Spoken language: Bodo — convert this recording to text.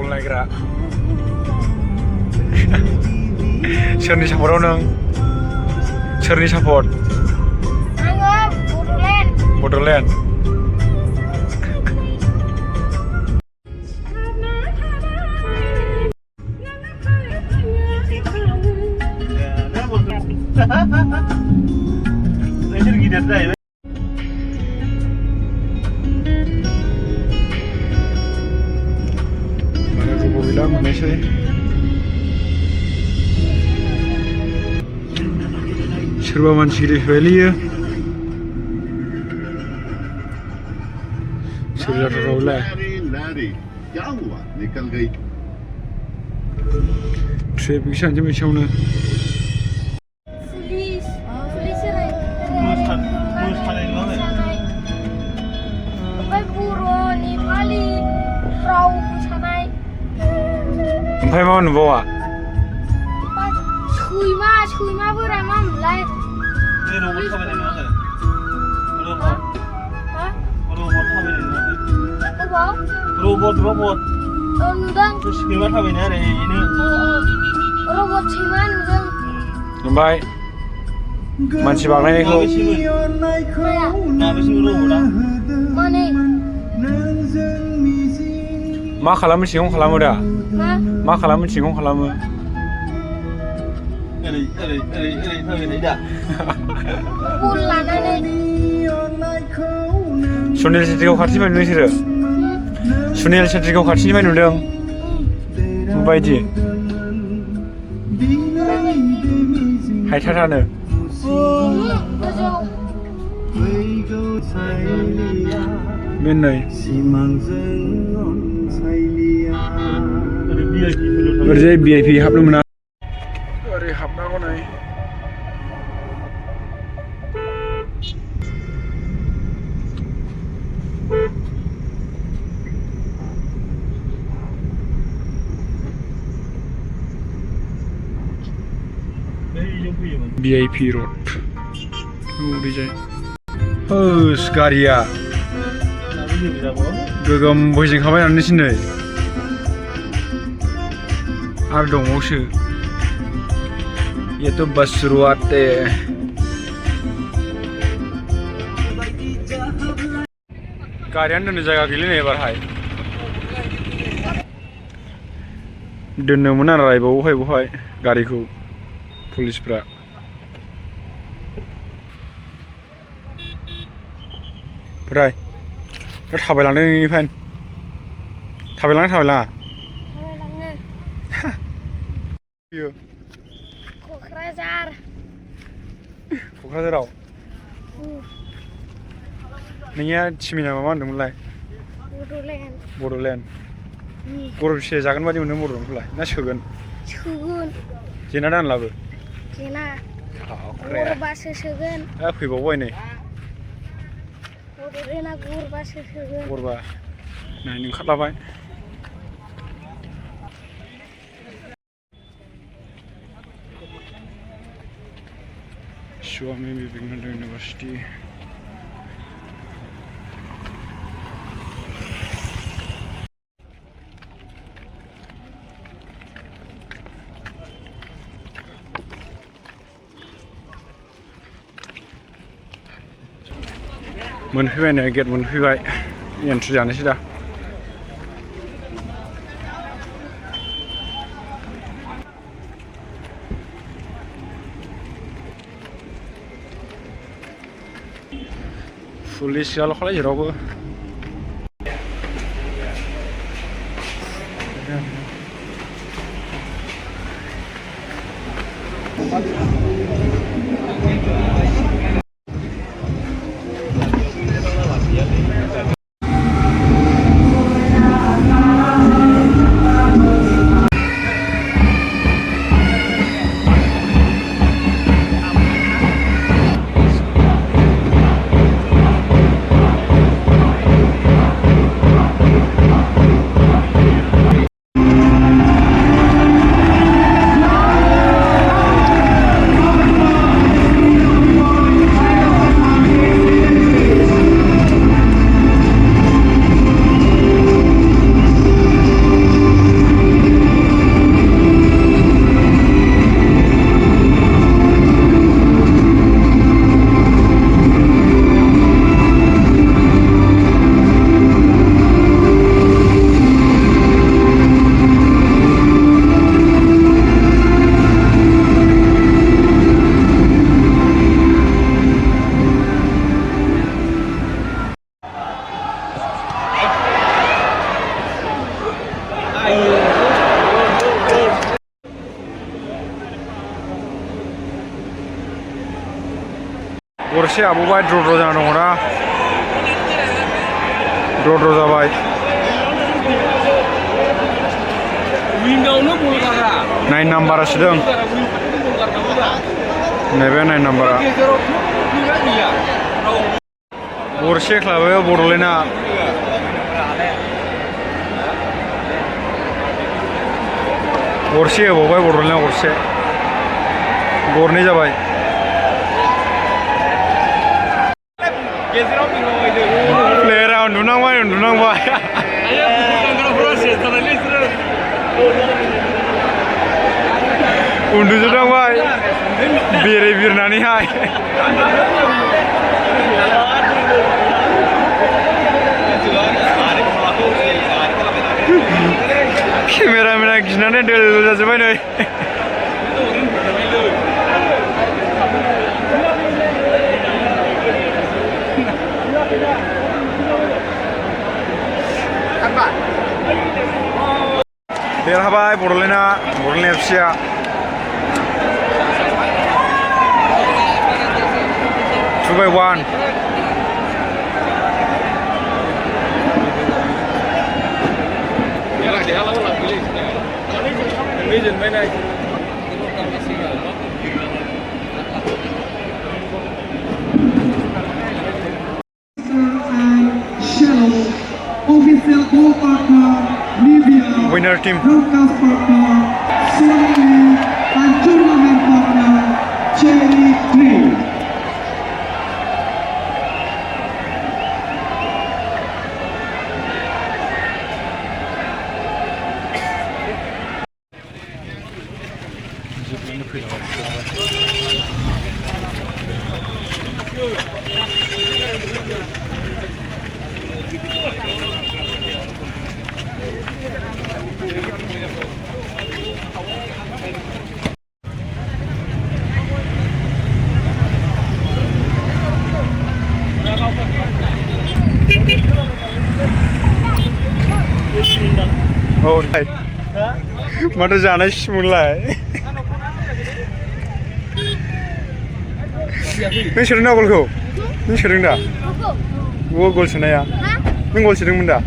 नायग्रा सोरनि सापर्टआव नों सोरनि सापर्ट आङो बड'लेण्ड नोंसोर गिदिर जाहैबाय बारा गोबाव गैला मोननायसै सोरबा मानसि गिदिर फैलियो सोर जाथावलाय ट्रेफिक सानसे मोनसेयावनो ओमफ्राय मा नुबावा सैमाफोरा मा मोनलाय रबट नुदों सैमा थाबायनाय आरो बेनो रबट सैमा नुदों ओमफ्राय मानसि बानायनायखौ माने मा खालामो सिगाङाव खालामो दा मा खालामो सिगाङाव खालामो ओरै थाबायनाय दा बल लानानै सुनिल सेट्रिखौ खाथिनिफ्राय नुदों नोंसोरो सुनिल सेट्रिखौ खाथिनिफ्राय नुदों माबायदि हायथारानो बे नै ओरैजाय VIP हाबनो मोना ओरै हाबनांगौ नै VIP रड ओरैजाय होस गारिया गोगोम बोहैजोंखाबाय नानैसो नै आरो दंबावसो ये तो बस शुरुआत है गारियानो दोननो जायगा गैला नै एबारहाय दोननो मोना रायबावोहाय बहाय गारिखौ पुलिसफ्रा ओमफ्राय थाबायलांदों नोंनिफ्राय थाबायलाङा क'क्राझाराव नोंनिया थिमिना मा होनदोंमोनलाय बड'लेण्ड बर' फिसा जागोन बादि मोनदों बड'लेण्डखौलाय ना सोगोन जेना दानलाबो गुरबासो सोगोन फैबावबाय नै बड'लेण्डआ गुरबासो सोगोन गुरबा नायनो ओंखारलाबाय Swami Vivekananda University मोनफैबाय नै गेट मोनफैबाय एन्ट्रि जानोसै दा पुलिस गैयाल'खालाय जेरावबो गरसे आबोबाय द्र जाना दङ ना द्र जाबाय Window-nya bol karena. 9 नाम्बारा सोदों नैबे 9 नाम्बारा गरसे ख्लाबायाव बड'लेण्डआ गरसे होबावबाय बड'लेण्डआ गरसे गरनै जाबाय प्लेयारा उन्दुनांबाय उन्दुजोबनांबाय बेरे बिरनानैहाय केमेरामेना गिनानै दोल जाजोब्बाय नै देरहाबाय बड'लेण्डआ बड'लेण्ड एफसिआ two by 1 Official goal partner Libya, winner team broadcast partner Sony, and tournament partner Cherry Tree. औ माथो जानाय सिमुलाय नों सोदों ना गलखौ नों सोदों दा गल सोनाया नों गल सोदोंमोन दा